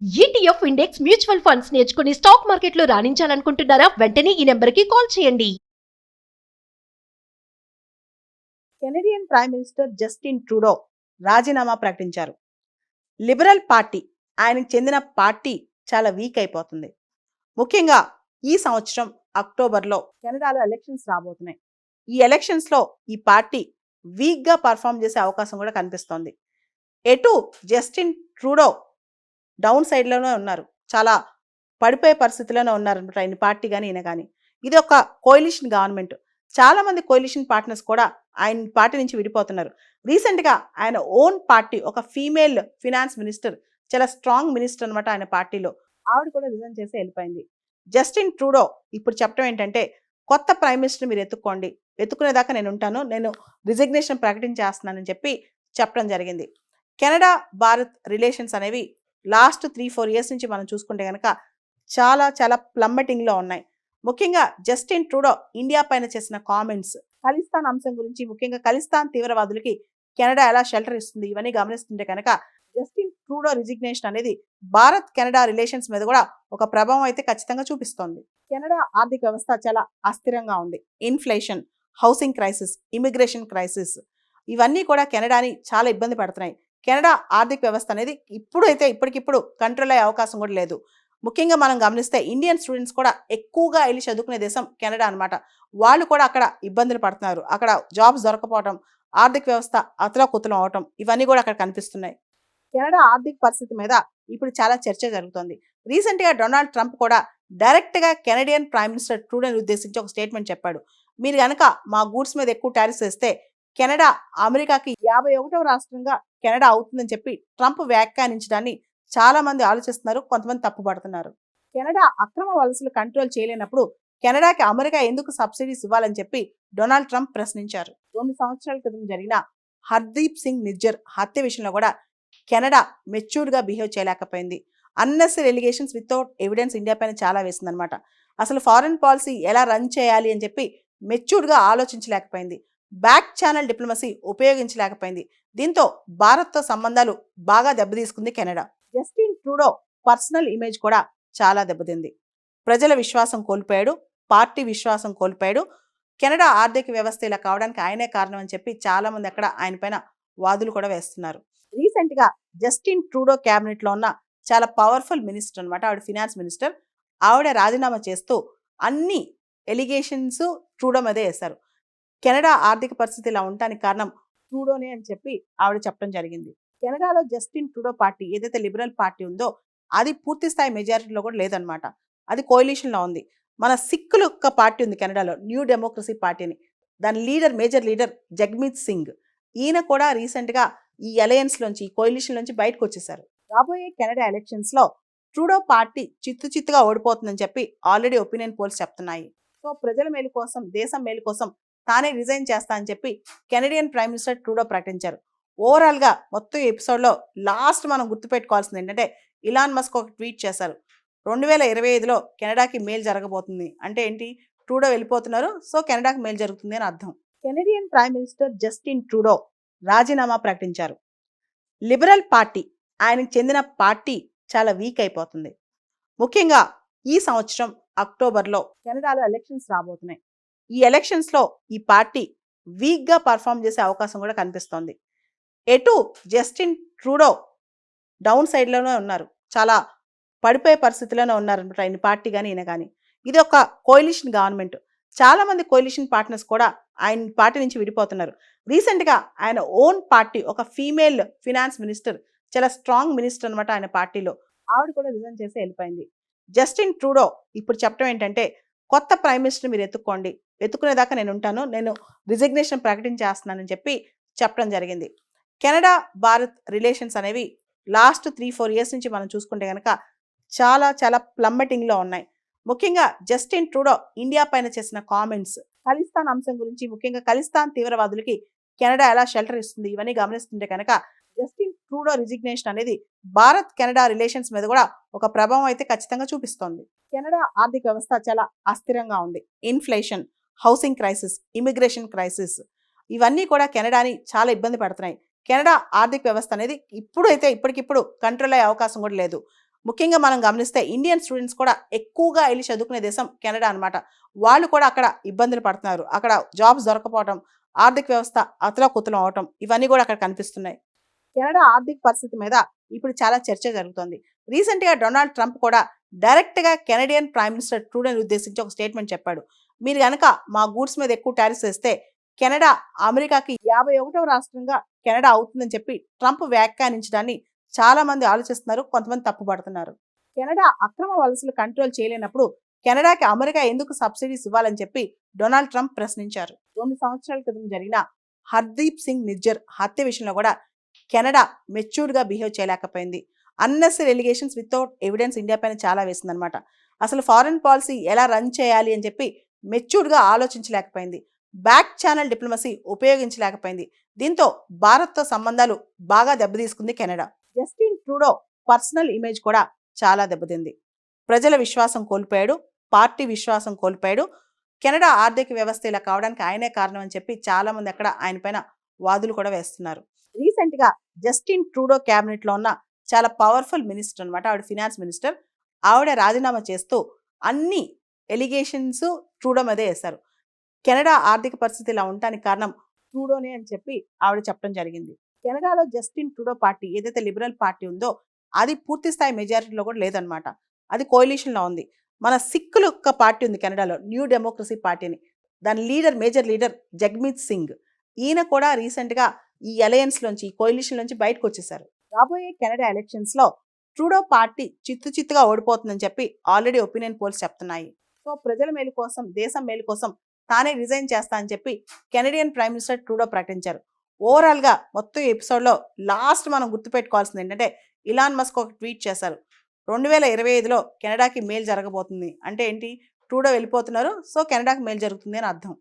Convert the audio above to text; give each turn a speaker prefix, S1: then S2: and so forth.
S1: ETF index mutual funds నేర్చుకుని stock మార్కెట్లో రాణించాలనుకుంటున్నారా? వెంటనే ఈ నెంబర్కి కాల్ చేయండి.
S2: Canadian prime minister Justin Trudeau రాజీనామా ప్రకటించారు. లిబరల్ పార్టీ, ఆయనకు చెందిన పార్టీ చాలా వీక్ అయిపోతుంది. ముఖ్యంగా ఈ సంవత్సరం అక్టోబర్లో కెనడాలో ఎలక్షన్స్ రాబోతున్నాయి. ఈ ఎలక్షన్స్లో ఈ పార్టీ వీక్గా పర్ఫామ్ చేసే అవకాశం కూడా కనిపిస్తోంది. ఎటు జస్టిన్ ట్రూడో డౌన్ సైడ్లోనే ఉన్నారు, చాలా పడిపోయే పరిస్థితిలోనే ఉన్నారనమాట ఆయన పార్టీ కానీ ఈయన కానీ. ఇది ఒక కోయిలిషన్ గవర్నమెంట్. చాలామంది కోయిలిషన్ పార్ట్నర్స్ కూడా ఆయన పార్టీ నుంచి విడిపోతున్నారు. రీసెంట్గా ఆయన ఓన్ పార్టీ, ఒక ఫీమేల్ ఫినాన్స్ మినిస్టర్, చాలా స్ట్రాంగ్ మినిస్టర్ అనమాట ఆయన పార్టీలో, ఆవిడ కూడా రిజైన్ చేసి వెళ్ళిపోయింది. జస్టిన్ ట్రూడో ఇప్పుడు చెప్పడం ఏంటంటే, కొత్త ప్రైమ్ మినిస్టర్ మీరు ఎత్తుక్కోండి, ఎత్తుకునేదాకా నేను ఉంటాను, నేను రిజిగ్నేషన్ ప్రకటించేస్తున్నానని చెప్పి చెప్పడం జరిగింది. కెనడా భారత్ రిలేషన్స్ అనేవి లాస్ట్ 3-4 ఇయర్స్ నుంచి మనం చూసుకుంటే కనుక చాలా చాలా ప్లమ్మటింగ్లో ఉన్నాయి. ముఖ్యంగా జస్టిన్ ట్రూడో ఇండియా పైన చేసిన కామెంట్స్, ఖలిస్తాన్ అంశం గురించి, ముఖ్యంగా ఖలిస్తాన్ తీవ్రవాదులకి కెనడా ఎలా షెల్టర్ ఇస్తుంది, ఇవన్నీ గమనిస్తుంటే కనుక జస్టిన్ ట్రూడో రిజిగ్నేషన్ అనేది భారత్ కెనడా రిలేషన్స్ మీద కూడా ఒక ప్రభావం అయితే ఖచ్చితంగా చూపిస్తోంది. కెనడా ఆర్థిక వ్యవస్థ చాలా అస్థిరంగా ఉంది. Inflation, housing crisis, immigration crisis, ఇవన్నీ కూడా కెనడాని చాలా ఇబ్బంది పడుతున్నాయి. కెనడా ఆర్థిక వ్యవస్థ అనేది ఇప్పటికిప్పుడు కంట్రోల్ అయ్యే అవకాశం కూడా లేదు. ముఖ్యంగా మనం గమనిస్తే ఇండియన్ స్టూడెంట్స్ కూడా ఎక్కువగా వెళ్ళి చదువుకునే దేశం కెనడా అనమాట. వాళ్ళు కూడా అక్కడ ఇబ్బందులు పడుతున్నారు. అక్కడ జాబ్స్ దొరకపోవడం, ఆర్థిక వ్యవస్థ అతలాకుతలం అవటం, ఇవన్నీ కూడా అక్కడ కనిపిస్తున్నాయి. కెనడా ఆర్థిక పరిస్థితి మీద ఇప్పుడు చాలా చర్చ జరుగుతోంది. రీసెంట్గా డొనాల్డ్ ట్రంప్ కూడా డైరెక్ట్గా కెనడియన్ ప్రైమ్ మినిస్టర్ ట్రూడోని ఉద్దేశించి ఒక స్టేట్మెంట్ చెప్పాడు. మీరు కనుక మా గూడ్స్ మీద ఎక్కువ టారిఫ్స్ వేస్తే కెనడా అమెరికాకి 51వ రాష్ట్రంగా కెనడా అవుతుందని చెప్పి ట్రంప్ వ్యాఖ్యానించడాన్ని చాలా మంది ఆలోచిస్తున్నారు, కొంతమంది తప్పుపడుతున్నారు. కెనడా అక్రమ వలసలు కంట్రోల్ చేయలేనప్పుడు కెనడాకి అమెరికా ఎందుకు సబ్సిడీస్ ఇవ్వాలని చెప్పి డొనాల్డ్ ట్రంప్ ప్రశ్నించారు. 2 సంవత్సరాల క్రితం జరిగిన హర్దీప్ సింగ్ నిజ్జర్ హత్య విషయంలో కూడా కెనడా మెచ్యూర్డ్గా బిహేవ్ చేయలేకపోయింది. Unnecessary allegations without evidence India పైన చాలా వేసిందనమాట. అసలు ఫారెన్ పాలసీ ఎలా రన్ చేయాలి అని చెప్పి మెచ్యూర్డ్గా ఆలోచించలేకపోయింది. బ్యాక్ ఛానల్ డిప్లొమసీ ఉపయోగించలేకపోయింది. దీంతో భారత్తో సంబంధాలు బాగా దెబ్బతీసుకుంది Canada. Justin Trudeau personal image కూడా చాలా దెబ్బతింది. ప్రజల విశ్వాసం కోల్పోయాడు, పార్టీ విశ్వాసం కోల్పోయాడు. కెనడా ఆర్థిక వ్యవస్థ ఇలా కావడానికి ఆయనే కారణం అని చెప్పి చాలామంది అక్కడ ఆయన పైన వాదులు కూడా వేస్తున్నారు. రీసెంట్గా జస్టిన్ ట్రూడో క్యాబినెట్లో ఉన్న చాలా పవర్ఫుల్ మినిస్టర్ అనమాట, ఆవిడ ఫినాన్స్ మినిస్టర్. ఆవిడ రాజీనామా చేస్తూ అన్ని ఎలిగేషన్స్ ట్రూడో మీదే వేశారు. కెనడా ఆర్థిక పరిస్థితి ఇలా ఉండడానికి కారణం ట్రూడోనే అని చెప్పి ఆవిడ చెప్పడం జరిగింది. కెనడాలో జస్టిన్ ట్రూడో పార్టీ ఏదైతే లిబరల్ పార్టీ ఉందో అది పూర్తి స్థాయి మెజారిటీలో కూడా లేదనమాట. అది కోయిలిషన్లో ఉంది. మన సిక్కుల యొక్క పార్టీ ఉంది కెనడాలో, న్యూ డెమోక్రసీ పార్టీ అని. దాని మేజర్ లీడర్ జగ్మీత్ సింగ్, ఈయన కూడా రీసెంట్గా ఈ అలయన్స్లోంచి, ఈ కోయిలిషన్లోంచి బయటకు వచ్చేసారు. రాబోయే కెనడా ఎలక్షన్స్లో ట్రూడో పార్టీ చిత్తుగా ఓడిపోతుందని చెప్పి ఆల్రెడీ ఒపీనియన్ పోల్స్ చెప్తున్నాయి. సో ప్రజల మేలు కోసం, దేశం మేలు కోసం తానే రిజైన్ చేస్తా అని చెప్పి కెనడియన్ ప్రైమ్ మినిస్టర్ ట్రూడో ప్రకటించారు. ఓవరాల్గా మొత్తం ఎపిసోడ్లో లాస్ట్ మనం గుర్తుపెట్టుకోవాల్సింది ఏంటంటే, ఇలాన్ మస్క్ ఒక ట్వీట్ చేశారు. 2025లో కెనడాకి మేలు జరగబోతుంది అంటే ఏంటి, ట్రూడో వెళ్ళిపోతున్నారు, సో కెనడాకి మేలు జరుగుతుంది అని అర్థం. Canadian prime minister Justin Trudeau రాజీనామా ప్రకటించారు. లిబరల్ పార్టీ, ఆయనకు చెందిన పార్టీ చాలా వీక్ అయిపోతుంది. ముఖ్యంగా ఈ సంవత్సరం అక్టోబర్లో కెనడాలో ఎలక్షన్స్ రాబోతున్నాయి. ఈ ఎలక్షన్స్లో ఈ పార్టీ వీక్గా పర్ఫామ్ చేసే అవకాశం కూడా కనిపిస్తోంది. ఎటు జస్టిన్ ట్రూడో డౌన్ సైడ్లోనే ఉన్నారు, చాలా పడిపోయే పరిస్థితిలోనే ఉన్నారనమాట ఆయన పార్టీ కానీ ఈయన కానీ. ఇది ఒక కోయిలిషన్ గవర్నమెంట్. చాలామంది కోయిలిషన్ పార్ట్నర్స్ కూడా ఆయన పార్టీ నుంచి విడిపోతున్నారు. రీసెంట్గా ఆయన ఓన్ పార్టీ, ఒక ఫీమేల్ ఫినాన్స్ మినిస్టర్, చాలా స్ట్రాంగ్ మినిస్టర్ అనమాట ఆయన పార్టీలో, ఆవిడ కూడా రిజైన్ చేసి వెళ్ళిపోయింది. జస్టిన్ ట్రూడో ఇప్పుడు చెప్పడం ఏంటంటే, కొత్త ప్రైమ్ మినిస్టర్ మీరు ఎత్తుక్కోండి, ఎత్తుకునేదాకా నేను ఉంటాను, నేను రిజిగ్నేషన్ ప్రకటించేస్తున్నానని చెప్పి చెప్పడం జరిగింది. కెనడా భారత్ రిలేషన్స్ అనేవి లాస్ట్ 3-4 ఇయర్స్ నుంచి మనం చూసుకుంటే కనుక చాలా చాలా ప్లమ్మటింగ్లో ఉన్నాయి. ముఖ్యంగా జస్టిన్ ట్రూడో ఇండియా పైన చేసిన కామెంట్స్, ఖలిస్తాన్ అంశం గురించి, ముఖ్యంగా ఖలిస్తాన్ తీవ్రవాదులకి కెనడా ఎలా షెల్టర్ ఇస్తుంది, ఇవన్నీ గమనిస్తుంటే కనుక జస్టిన్ ట్రూడో రిజిగ్నేషన్ అనేది భారత్ కెనడా రిలేషన్స్ మీద కూడా ఒక ప్రభావం అయితే ఖచ్చితంగా చూపిస్తోంది. కెనడా ఆర్థిక వ్యవస్థ చాలా అస్థిరంగా ఉంది. Inflation, housing crisis, immigration crisis, ఇవన్నీ కూడా కెనడాని చాలా ఇబ్బంది పడుతున్నాయి. కెనడా ఆర్థిక వ్యవస్థ అనేది ఇప్పటికిప్పుడు కంట్రోల్ అయ్యే అవకాశం కూడా లేదు. ముఖ్యంగా మనం గమనిస్తే ఇండియన్ స్టూడెంట్స్ కూడా ఎక్కువగా వెళ్ళి చదువుకునే దేశం కెనడా అన్నమాట. వాళ్ళు కూడా అక్కడ ఇబ్బందులు పడుతున్నారు. అక్కడ జాబ్స్ దొరకపోవటం, ఆర్థిక వ్యవస్థ అతలాకుతలం అవటం ఇవన్నీ కూడా అక్కడ కనిపిస్తున్నాయి. కెనడా ఆర్థిక పరిస్థితి మీద ఇప్పుడు చాలా చర్చ జరుగుతోంది. రీసెంట్‌గా డొనాల్డ్ ట్రంప్ కూడా డైరెక్ట్‌గా కెనడియన్ ప్రైమ్ మినిస్టర్ ట్రూడోని ఉద్దేశించి ఒక స్టేట్మెంట్ చెప్పాడు. మీరు గనక మా గూడ్స్ మీద ఎక్కువ టారిఫ్స్ వేస్తే కెనడా అమెరికాకి 51వ రాష్ట్రంగా కెనడా అవుతుందని చెప్పి ట్రంప్ వ్యాఖ్యానించడాన్ని చాలా మంది ఆలోచిస్తున్నారు. కొంతమంది తప్పుపడుతున్నారు. కెనడా అక్రమ వలసలు కంట్రోల్ చేయలేనప్పుడు కెనడాకి అమెరికా ఎందుకు సబ్సిడీస్ ఇవ్వాలని చెప్పి డొనాల్డ్ ట్రంప్ ప్రశ్నించారు. 2 సంవత్సరాల క్రితం జరిగిన హర్దీప్ సింగ్ నిజ్జర్ హత్య విషయంలో కూడా కెనడా మెచ్యూర్డ్గా బిహేవ్ చేయలేకపోయింది. Unnecessary allegations without evidence India పైన చాలా వేసిందనమాట. అసలు ఫారెన్ పాలసీ ఎలా రన్ చేయాలి అని చెప్పి మెచ్యూర్డ్గా ఆలోచించలేకపోయింది. బ్యాక్ ఛానల్ డిప్లొమసీ ఉపయోగించలేకపోయింది. దీంతో భారత్తో సంబంధాలు బాగా దెబ్బతీసుకుంది Canada. Justin Trudeau personal image కూడా చాలా దెబ్బతింది. ప్రజల విశ్వాసం కోల్పోయాడు, పార్టీ విశ్వాసం కోల్పోయాడు. కెనడా ఆర్థిక వ్యవస్థ ఇలా కావడానికి ఆయనే కారణం అని చెప్పి చాలా మంది అక్కడ ఆయన పైన వాదులు కూడా వేస్తున్నారు. రీసెంట్గా జస్టిన్ ట్రూడో క్యాబినెట్లో ఉన్న చాలా పవర్ఫుల్ మినిస్టర్ అనమాట. ఆవిడ ఫినాన్స్ మినిస్టర్. ఆవిడ రాజీనామా చేస్తూ అన్ని ఎలిగేషన్స్ ట్రూడో మీదే వేశారు. కెనడా ఆర్థిక పరిస్థితి ఇలా ఉండటానికి కారణం ట్రూడోనే అని చెప్పి ఆవిడ చెప్పడం జరిగింది. కెనడాలో జస్టిన్ ట్రూడో పార్టీ ఏదైతే లిబరల్ పార్టీ ఉందో అది పూర్తి స్థాయి మెజారిటీలో కూడా లేదనమాట. అది కోalitionలో ఉంది. మన సిక్కులు యొక్క పార్టీ ఉంది కెనడాలో, న్యూ డెమోక్రసీ పార్టీ అని. దాని మేజర్ లీడర్ జగ్మీత్ సింగ్. ఈయన కూడా రీసెంట్గా ఈ అలయన్స్లోంచి, ఈ కోalitionలోంచి బయటకు వచ్చేసారు. రాబోయే కెనడా ఎలక్షన్స్లో ట్రూడో పార్టీ చిత్తుగా ఓడిపోతుందని చెప్పి ఆల్రెడీ ఒపీనియన్ పోల్స్ చెప్తున్నాయి. సో ప్రజల మేలు కోసం, దేశం మేలు కోసం తానే రిజైన్ చేస్తా అని చెప్పి కెనడియన్ ప్రైమ్ మినిస్టర్ ట్రూడో ప్రకటించారు. ఓవరాల్గా మొత్తం ఎపిసోడ్లో లాస్ట్ మనం గుర్తుపెట్టుకోవాల్సింది ఏంటంటే ఇలాన్ మస్క్ ఒక ట్వీట్ చేశారు. 2025లో కెనడాకి మేలు జరగబోతుంది అంటే ఏంటి, ట్రూడో వెళ్ళిపోతున్నారు, సో కెనడాకి మేలు జరుగుతుంది అని అర్థం.